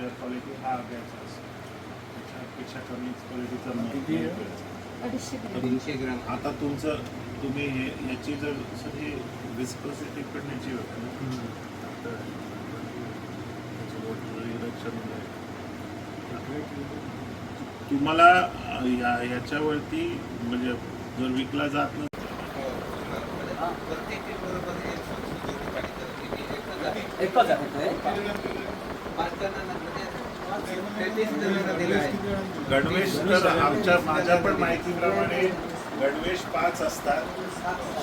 Quality हा घ्यायचा असतो, त्याच्यापेक्षा कमीच क्वालिटीचा मिळतो. 300 ग्राम. आता तुम्ही याची जर सगळी विस्कोसिटी पण याची होते ना, तर तुम्हाला याच्यावरती म्हणजे जर विकला जात नसेल एकच आहे गणवेश, तर माझ्या पण माहितीप्रमाणे गणवेश 5 असतात,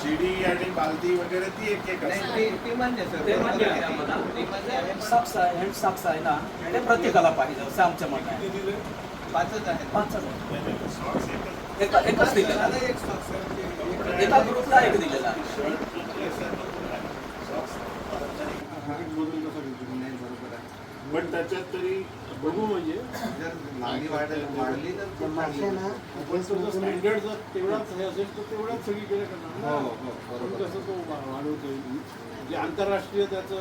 शिडी आणि बालदी वगैरे ती एक असते. सॉक्स आहे, हँड सॉक्स आहे ना, ते प्रत्येकाला पाहिजे असं आमच्या मत आहे. 5च आहे. एकच दिलेला, एका ग्रुपला एक दिलेला. पण त्याच्यात तरी बघू म्हणजे वाढली तर स्टँडर्ड जर तेवढाच हे असेल तर तेवढाच सगळीकडे करणार. कसं तो वाढवता येईल, जे आंतरराष्ट्रीय त्याचं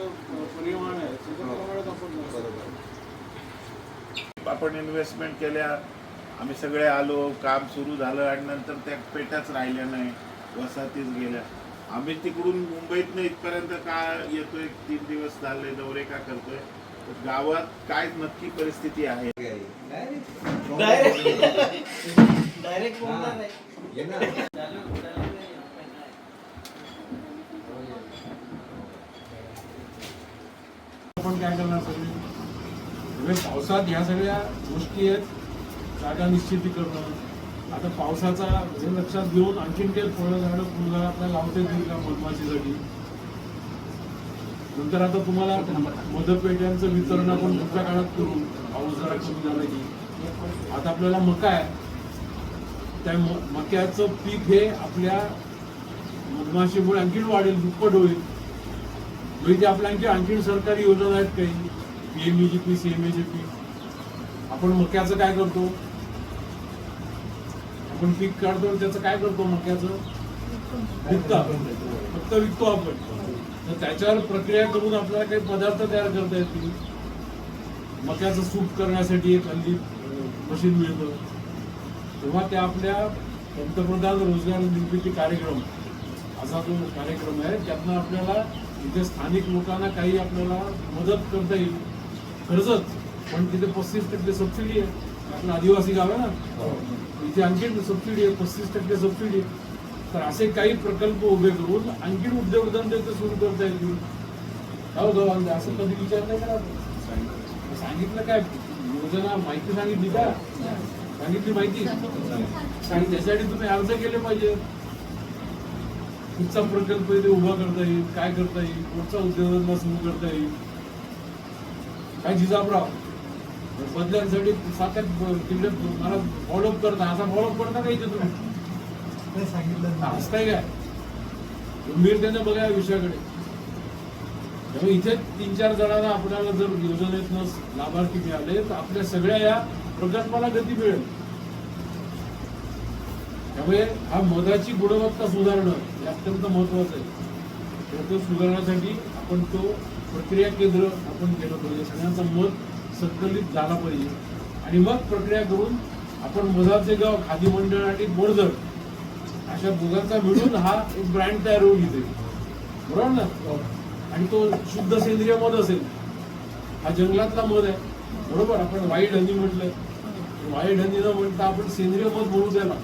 परिमाण आहे त्याच्याप्रमाणेच आपण इन्व्हेस्टमेंट केल्या, आम्ही सगळे आलो, काम सुरू झालं आणि नंतर त्या पेट्याच राहिल्या नाही, वसाहतीच गेल्या. आम्ही तिकडून मुंबईतनं इथपर्यंत का येतोय, 3 दिवस झाले दौरे का करतोय, गावात काय नक्की परिस्थिती आहे. डायरेक्ट बोलणार नाही. आपण काय करणार सगळे पावसात ह्या सगळ्या गोष्टी आहेत. जागा निश्चिती करणं, आता पावसाचा हे लक्षात घेऊन आणखीन काही फळं झाडं फुलझाडं आपल्याला लावता येतील का मधमाशीसाठी. नंतर आता तुम्हाला मधपेट्यांचं वितरण आपण पुढच्या काळात करू, पाऊस जरा कमी झाला की. आता आपल्याला मका आहे, त्या मक्याचं पीक हे आपल्या मधमाशीमुळे आणखीन वाढेल, दुप्पट होईल. म्हणजे आपल्या आणखीन सरकारी योजना आहेत काही, PMEGP, CMAGP. आपण मक्याचं काय करतो, आपण पीक काढतो त्याचं काय करतो, मक्याचं विकतो, फक्त विकतो आपण. तर त्याच्यावर प्रक्रिया करून आपल्याला काही पदार्थ तयार करता येतील. मक्याचं सूप करण्यासाठी एक हल्ली मशीन मिळतं, तेव्हा त्या आपल्या पंतप्रधान रोजगार निर्मिती कार्यक्रम असा जो कार्यक्रम आहे, त्यातनं आपल्याला इथे स्थानिक लोकांना काही आपल्याला मदत करता येईल. खर्चच, पण तिथे 35% सबसिडी आहे. आपलं आदिवासी गाव आहे ना, इथे आणखी सबसिडी आहे, 35% सबसिडी आहे. तर असे काही प्रकल्प उभे करून आणखी उद्योगधंदे सुरू करता येतील. हो गावांना असं कधी विचार नाही करा. सांगितलं काय, योजना माहिती सांगितली का, सांगितली माहिती त्यासाठी तुम्ही अर्ज केले पाहिजे. कुठचा प्रकल्प इथे उभा करता येईल, काय करता येईल, कुठचा उद्योगधंदा सुरू करता येईल, काय जिजाबराव बदल्यांसाठी सातत्यात तिकडे मला फॉलोअप करता, असा फॉलोअप करता का इथे तुम्ही सांगितलं हसताय काय, गंभीरतेने बघा या विषयाकडे. त्यामुळे इथे 3-4 जणांना आपल्याला जर योजनेतनं लाभार्थी मिळाले तर आपल्या सगळ्या या प्रकल्पाला गती मिळेल. त्यामुळे हा मधाची गुणवत्ता सुधारणं हे अत्यंत महत्वाचं आहे. तो सुधारण्यासाठी आपण तो प्रक्रिया केंद्र आपण केलं पाहिजे, सगळ्यांचा मत संकलित झाला पाहिजे. आणि मग प्रक्रिया करून आपण मधाचे गाव, खादी मंडळ आणि बोरदर अशा दोघांचा मिळून हा एक ब्रँड तयार होईल इथे, बरोबर ना. आणि तो शुद्ध सेंद्रिय मध असेल, हा जंगलातला मध आहे, बरोबर. आपण व्हाईट हनी म्हटलंय, व्हाईट हनी न म्हणता आपण सेंद्रिय मध म्हणू द्याला,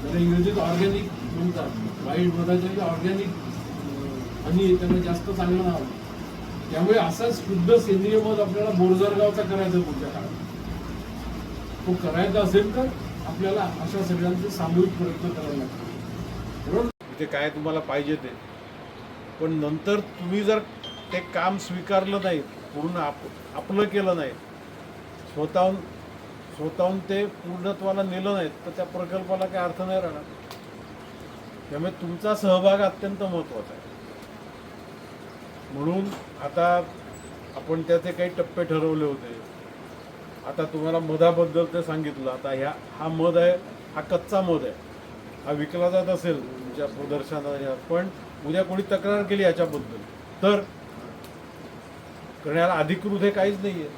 त्याला इंग्रजीत ऑर्गॅनिक म्हणतात. व्हाईट मधाच्या ऑर्गॅनिक हनी त्यांना जास्त चांगलं नाव. त्यामुळे असाच शुद्ध सेंद्रिय मध आपल्याला बोरजरगावचा करायचा पुढच्या काळात. तो करायचा असेल तर आपल्याला अशा सगळ्यांचे सामूहिक प्रयत्न करावे लागतात, बरोबर. ते काय तुम्हाला पाहिजे ते, पण नंतर तुम्ही जर ते काम स्वीकारलं नाही, पूर्ण आपलं केलं नाही, स्वतःहून ते पूर्णत्वाला नेलं नाही, तर त्या प्रकल्पाला काही अर्थ नाही राहणार. त्यामुळे तुमचा सहभाग अत्यंत महत्त्वाचा आहे. म्हणून आता आपण त्याचे काही टप्पे ठरवले होते. आता तुम्हाला मधाबद्दल ते सांगितलं. आता हा मध आहे, हा कच्चा मध आहे, हा विकला जात असेल तुमच्या प्रदर्शनात, पण उद्या कोणी तक्रार केली याच्याबद्दल तर करण्याला अधिकृत हे काहीच नाही आहे.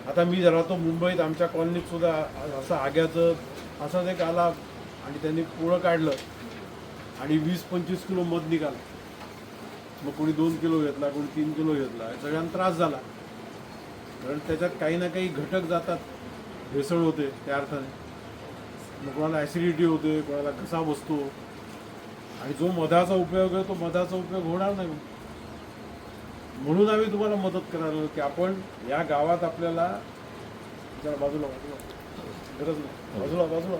आता मी राहतो मुंबईत, आमच्या कॉलनीत सुद्धा असं आग्याचं असाच एक आला आणि त्यांनी पोळं काढलं आणि 20-25 किलो मध निघाला. मग कोणी 2 किलो घेतला, कोणी 3 किलो घेतला. सगळ्यांना त्रास झाला, कारण त्याच्यात काही ना काही घटक जातात, भेसळ होते त्या अर्थाने. मग कोणाला ॲसिडिटी होते, कोणाला घसा बसतो, आणि जो मधाचा उपयोग आहे तो मधाचा उपयोग होणार नाही. म्हणून आम्ही तुम्हाला मदत करायला की आपण या गावात आपल्याला जरा बाजूला गरज नाही, बाजूला